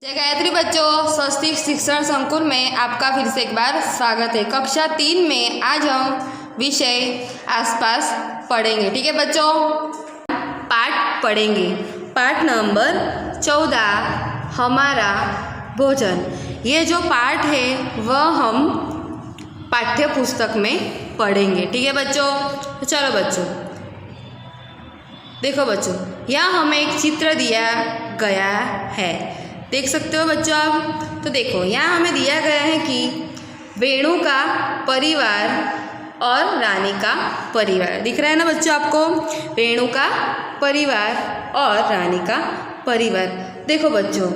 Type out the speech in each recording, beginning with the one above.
जय गायत्री बच्चों, स्वस्तिक शिक्षण संकुल में आपका फिर से एक बार स्वागत है। कक्षा 3 में आज हम विषय आसपास पढ़ेंगे। ठीक है बच्चों, पाठ पढ़ेंगे। पाठ नंबर 14 हमारा भोजन। ये जो पाठ है वह हम पाठ्य पुस्तक में पढ़ेंगे। ठीक है बच्चों, तो चलो बच्चों देखो बच्चों, यहाँ हमें एक चित्र दिया गया है, देख सकते हो बच्चों आप। तो देखो यहाँ हमें दिया गया है कि वेणु का परिवार और रानी का परिवार दिख रहा है ना बच्चों आपको। वेणु का परिवार और रानी का परिवार। देखो बच्चों,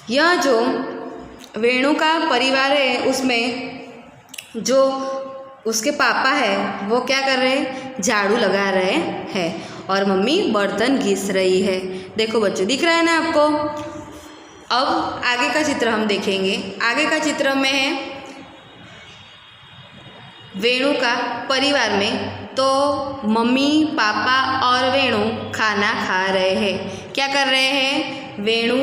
यह जो वेणु का परिवार है उसमें जो उसके पापा है वो क्या कर रहे हैं, झाड़ू लगा रहे हैं और मम्मी बर्तन घिस रही है। देखो बच्चों दिख रहा है ना आपको। अब आगे का चित्र हम देखेंगे। आगे का चित्र में है वेणु का परिवार में, तो मम्मी पापा और वेणु खाना खा रहे हैं। क्या कर रहे हैं, वेणु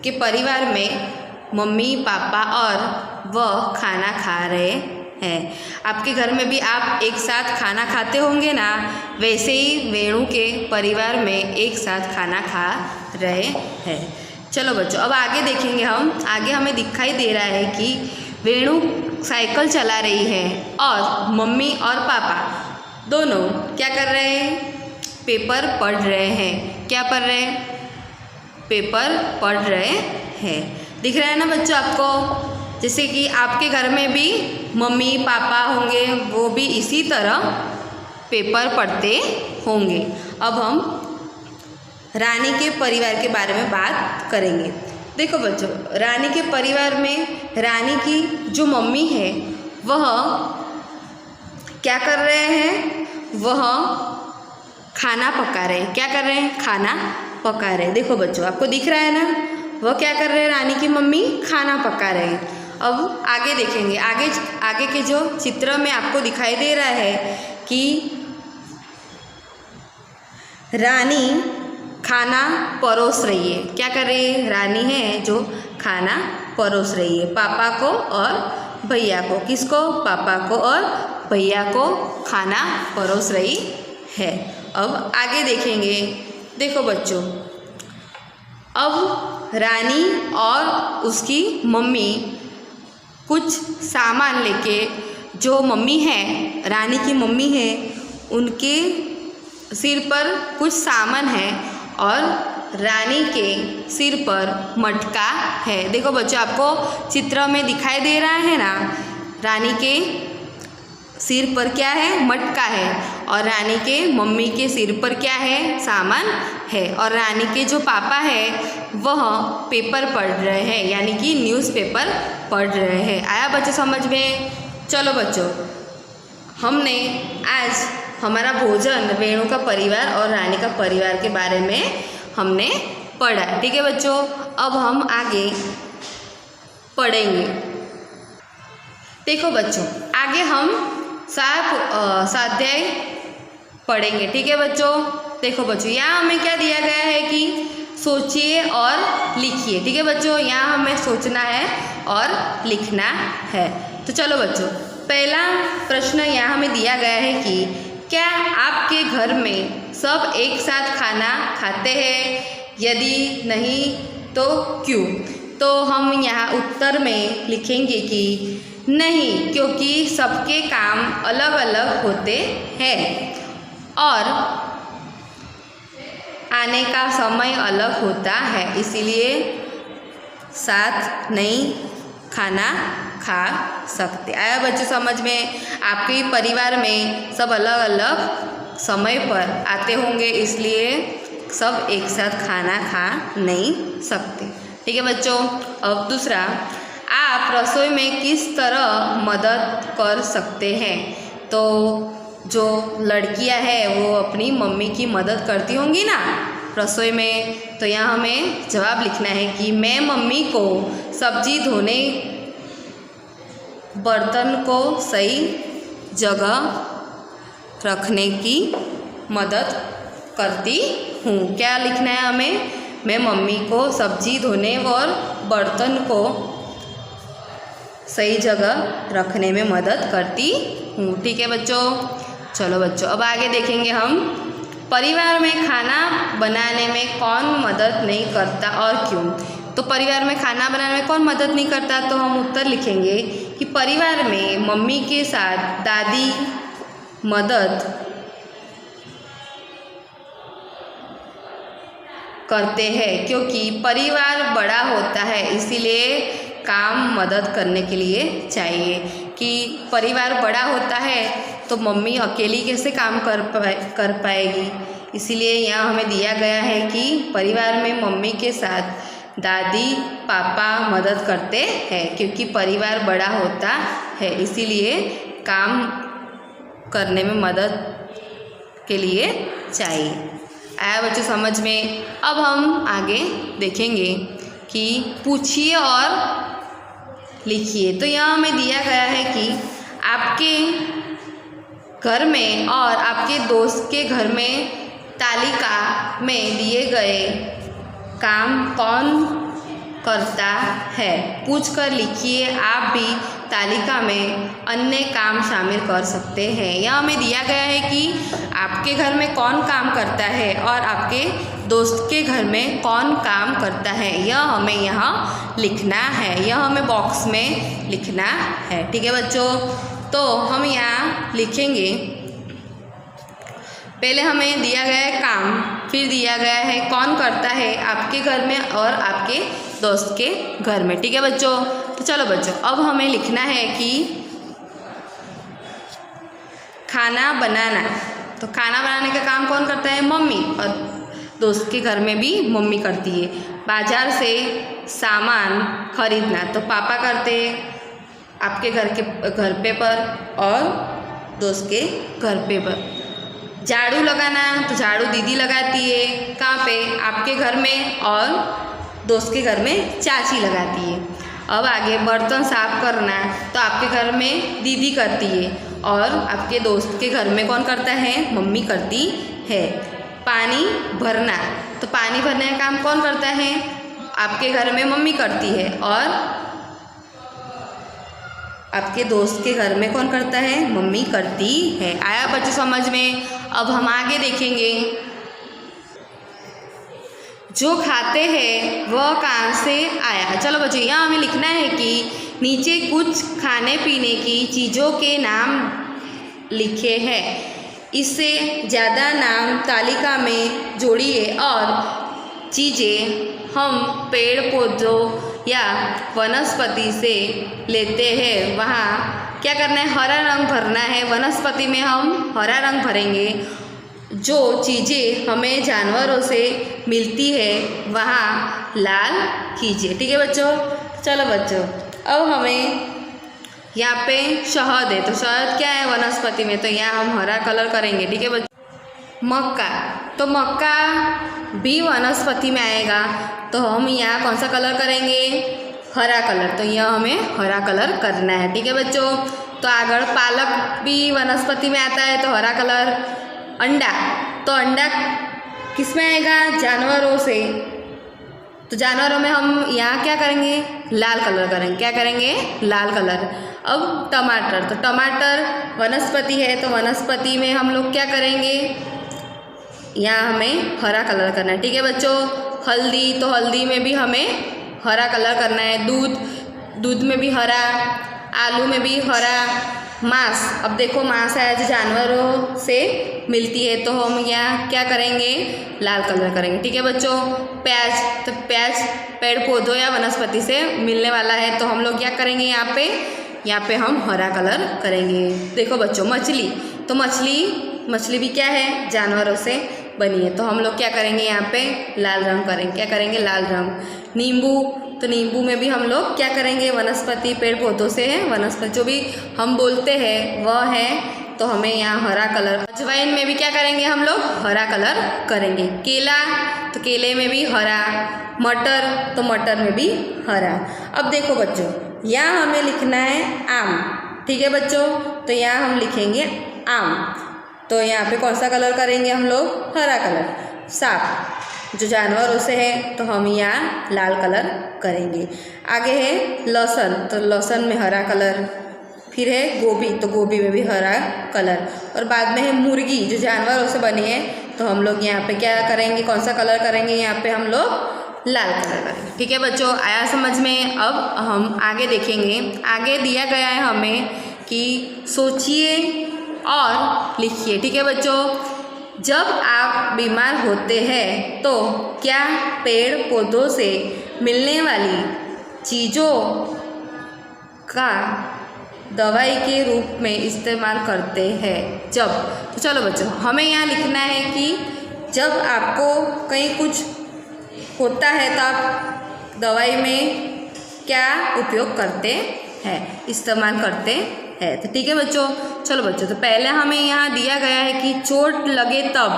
के परिवार में मम्मी पापा और वह खाना खा रहे हैं। आपके घर में भी आप एक साथ खाना खाते होंगे ना, वैसे ही वेणु के परिवार में एक साथ खाना खा रहे हैं। चलो बच्चों अब आगे देखेंगे हम। आगे हमें दिखाई दे रहा है कि वेणु साइकिल चला रही है और मम्मी और पापा दोनों क्या कर रहे हैं, पेपर पढ़ रहे हैं। क्या पढ़ रहे हैं, पेपर पढ़ रहे हैं। दिख रहा है ना बच्चों आपको। जैसे कि आपके घर में भी मम्मी पापा होंगे, वो भी इसी तरह पेपर पढ़ते होंगे। अब हम रानी के परिवार के बारे में बात करेंगे। देखो बच्चों, रानी के परिवार में रानी की जो मम्मी है वह क्या कर रहे हैं, वह खाना पका रहे हैं। क्या कर रहे हैं, खाना पका रहे हैं। देखो बच्चों आपको दिख रहा है ना, वह क्या कर रहे हैं, रानी की मम्मी खाना पका रहे हैं। अब आगे देखेंगे। आगे के जो चित्र में आपको दिखाई दे रहा है कि रानी खाना परोस रही है। क्या कर रही है, रानी है जो खाना परोस रही है पापा को और भैया को। किसको, पापा को और भैया को खाना परोस रही है। अब आगे देखेंगे। देखो बच्चों, अब रानी और उसकी मम्मी कुछ सामान लेके, जो मम्मी है रानी की मम्मी है उनके सिर पर कुछ सामान है और रानी के सिर पर मटका है। देखो बच्चों आपको चित्र में दिखाई दे रहा है ना, रानी के सिर पर क्या है, मटका है और रानी के मम्मी के सिर पर क्या है, सामान है। और रानी के जो पापा है वह पेपर पढ़ रहे हैं, यानी कि न्यूज़पेपर पढ़ रहे हैं। आया बच्चों समझ में। चलो बच्चों, हमने आज हमारा भोजन वेणु का परिवार और रानी का परिवार के बारे में हमने पढ़ा। ठीक है बच्चों, अब हम आगे पढ़ेंगे। देखो बच्चों, आगे हम स्वाध्याय पढ़ेंगे। ठीक है बच्चों। देखो बच्चों, यहाँ हमें क्या दिया गया है कि सोचिए और लिखिए। ठीक है बच्चों, यहाँ हमें सोचना है और लिखना है। तो चलो बच्चों, पहला प्रश्न यहाँ हमें दिया गया है कि क्या आपके घर में सब एक साथ खाना खाते हैं, यदि नहीं तो क्यों। तो हम यहाँ उत्तर में लिखेंगे कि नहीं, क्योंकि सबके काम अलग अलग होते हैं और आने का समय अलग होता है, इसीलिए साथ नहीं खाना खा सकते। आया बच्चों समझ में। आपके परिवार में सब अलग अलग समय पर आते होंगे, इसलिए सब एक साथ खाना खा नहीं सकते। ठीक है बच्चों। अब दूसरा, आप रसोई में किस तरह मदद कर सकते हैं। तो जो लड़कियां हैं वो अपनी मम्मी की मदद करती होंगी ना रसोई में, तो यहाँ हमें जवाब लिखना है कि मैं मम्मी को सब्जी धोने, बर्तन को सही जगह रखने की मदद करती हूँ। क्या लिखना है हमें, मैं मम्मी को सब्जी धोने और बर्तन को सही जगह रखने में मदद करती हूँ। ठीक है बच्चों। चलो बच्चों, अब आगे देखेंगे हम परिवार में खाना बनाने में कौन मदद नहीं करता और क्यों। तो परिवार में खाना बनाने में कौन मदद नहीं करता, तो हम उत्तर लिखेंगे कि परिवार में मम्मी के साथ दादी मदद करते हैं, क्योंकि परिवार बड़ा होता है इसीलिए काम मदद करने के लिए चाहिए। कि परिवार बड़ा होता है तो मम्मी अकेली कैसे काम कर पाएगी, इसीलिए यहाँ हमें दिया गया है कि परिवार में मम्मी के साथ दादी पापा मदद करते हैं, क्योंकि परिवार बड़ा होता है इसीलिए काम करने में मदद के लिए चाहिए। आया बच्चों समझ में। अब हम आगे देखेंगे कि पूछिए और लिखिए। तो यहाँ हमें दिया गया है कि आपके घर में और आपके दोस्त के घर में तालिका में दिए गए काम कौन करता है, पूछकर लिखिए। आप भी तालिका में अन्य काम शामिल कर सकते हैं। यह हमें दिया गया है कि आपके घर में कौन काम करता है और आपके दोस्त के घर में कौन काम करता है, यह हमें यहाँ लिखना है। यह हमें बॉक्स में लिखना है। ठीक है बच्चों। तो हम यहाँ लिखेंगे, पहले हमें दिया गया है काम, फिर दिया गया है कौन करता है आपके घर में और आपके दोस्त के घर में। ठीक है बच्चों। तो चलो बच्चों, अब हमें लिखना है कि खाना बनाना। तो खाना बनाने का काम कौन करता है, मम्मी, और दोस्त के घर में भी मम्मी करती है। बाजार से सामान खरीदना तो पापा करते हैं आपके घर पे पर और दोस्त के घर पे पर। झाड़ू लगाना तो झाड़ू दीदी लगाती है, कहाँ पे, आपके घर में, और दोस्त के घर में चाची लगाती है। अब आगे बर्तन साफ करना तो आपके घर में दीदी करती है और आपके दोस्त के घर में कौन करता है, मम्मी करती है। पानी भरना तो पानी भरने का काम कौन करता है, आपके घर में मम्मी करती है और आपके दोस्त के घर में कौन करता है, मम्मी करती है। आया बच्चों समझ में। अब हम आगे देखेंगे, जो खाते हैं वह कहाँ से आया। चलो बच्चों, यहाँ हमें लिखना है कि नीचे कुछ खाने पीने की चीज़ों के नाम लिखे हैं, इससे ज़्यादा नाम तालिका में जोड़िए और चीज़ें हम पेड़ पौधों या वनस्पति से लेते हैं वहाँ क्या करना है, हरा रंग भरना है। वनस्पति में हम हरा रंग भरेंगे। जो चीज़ें हमें जानवरों से मिलती है वहाँ लाल कीजिए। ठीक है बच्चों। चलो बच्चों, अब हमें यहाँ पे शहद है तो शहद क्या है, वनस्पति में, तो यहाँ हम हरा कलर करेंगे। ठीक है बच्चों। मक्का तो मक्का भी वनस्पति में आएगा तो हम यहाँ कौन सा कलर करेंगे, हरा कलर। तो यह हमें हरा कलर करना है। ठीक है बच्चों। तो आगे पालक भी वनस्पति में आता है तो हरा कलर। अंडा तो अंडा किस में आएगा, जानवरों से, तो जानवरों में हम यहाँ क्या करेंगे, लाल कलर करेंगे। क्या करेंगे, लाल कलर। अब टमाटर तो टमाटर वनस्पति है तो वनस्पति में हम लोग क्या करेंगे, यहाँ हमें हरा कलर करना है। ठीक है बच्चों। हल्दी तो हल्दी में भी हमें हरा कलर करना है। दूध में भी हरा, आलू में भी हरा। मांस, अब देखो मांस है जो जानवरों से मिलती है तो हम यहाँ क्या करेंगे, लाल कलर करेंगे। ठीक है बच्चों। प्याज तो प्याज पेड़ पौधों या वनस्पति से मिलने वाला है तो हम लोग क्या करेंगे, यहाँ पे हम हरा कलर करेंगे। देखो बच्चों, मछली तो मछली भी क्या है, जानवरों से बनी है तो हम लोग क्या करेंगे, यहाँ पे लाल रंग करेंगे। क्या करेंगे, लाल रंग। नींबू तो नींबू में भी हम लोग क्या करेंगे, वनस्पति पेड़ पौधों से है, वनस्पति जो भी हम बोलते हैं वह है तो हमें यहाँ हरा कलर। अजवाइन में भी क्या करेंगे, हम लोग हरा कलर करेंगे। केला तो केले में भी हरा। मटर तो मटर में भी हरा। अब देखो बच्चों, यहाँ हमें लिखना है आम। ठीक है बच्चों। तो यहाँ हम लिखेंगे आम, तो यहाँ पे कौन सा कलर करेंगे हम लोग, हरा कलर। सांप जो जानवरों से है तो हम यहाँ लाल कलर करेंगे। आगे है लहसुन, तो लहसुन में हरा कलर। फिर है गोभी, तो गोभी में भी हरा कलर। और बाद में है मुर्गी, जो जानवरों से बनी है, तो हम लोग यहाँ पे क्या करेंगे, कौन सा कलर करेंगे, यहाँ पे हम लोग लाल कलर करेंगे। ठीक है बच्चों, आया समझ में। अब हम आगे देखेंगे। आगे दिया गया है हमें कि सोचिए और लिखिए। ठीक है बच्चों, जब आप बीमार होते हैं तो क्या पेड़ पौधों से मिलने वाली चीज़ों का दवाई के रूप में इस्तेमाल करते हैं जब। तो चलो बच्चों, हमें यहाँ लिखना है कि जब आपको कहीं कुछ होता है तो आप दवाई में क्या उपयोग करते हैं, इस्तेमाल करते हैं। तो ठीक है बच्चों, चलो बच्चों, तो पहले हमें यहाँ दिया गया है कि चोट लगे तब,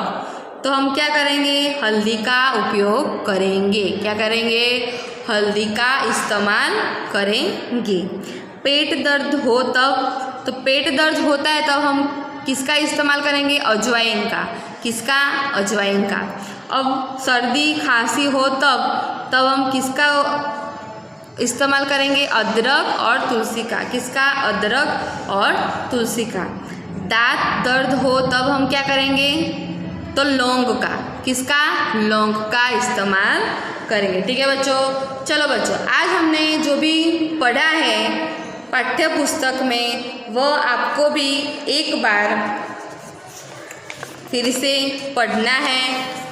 तो हम क्या करेंगे, हल्दी का उपयोग करेंगे। क्या करेंगे, हल्दी का इस्तेमाल करेंगे। पेट दर्द हो तब, तो पेट दर्द होता है तब हम किसका इस्तेमाल करेंगे, अजवाइन का। किसका, अजवाइन का। अब सर्दी खांसी हो तब हम किसका इस्तेमाल करेंगे, अदरक और तुलसी का। किसका, अदरक और तुलसी का। दांत दर्द हो तब हम क्या करेंगे, तो लौंग का। किसका, लौंग का इस्तेमाल करेंगे। ठीक है बच्चों, चलो बच्चों, आज हमने जो भी पढ़ा है पाठ्य पुस्तक में, वो आपको भी एक बार फिर से पढ़ना है।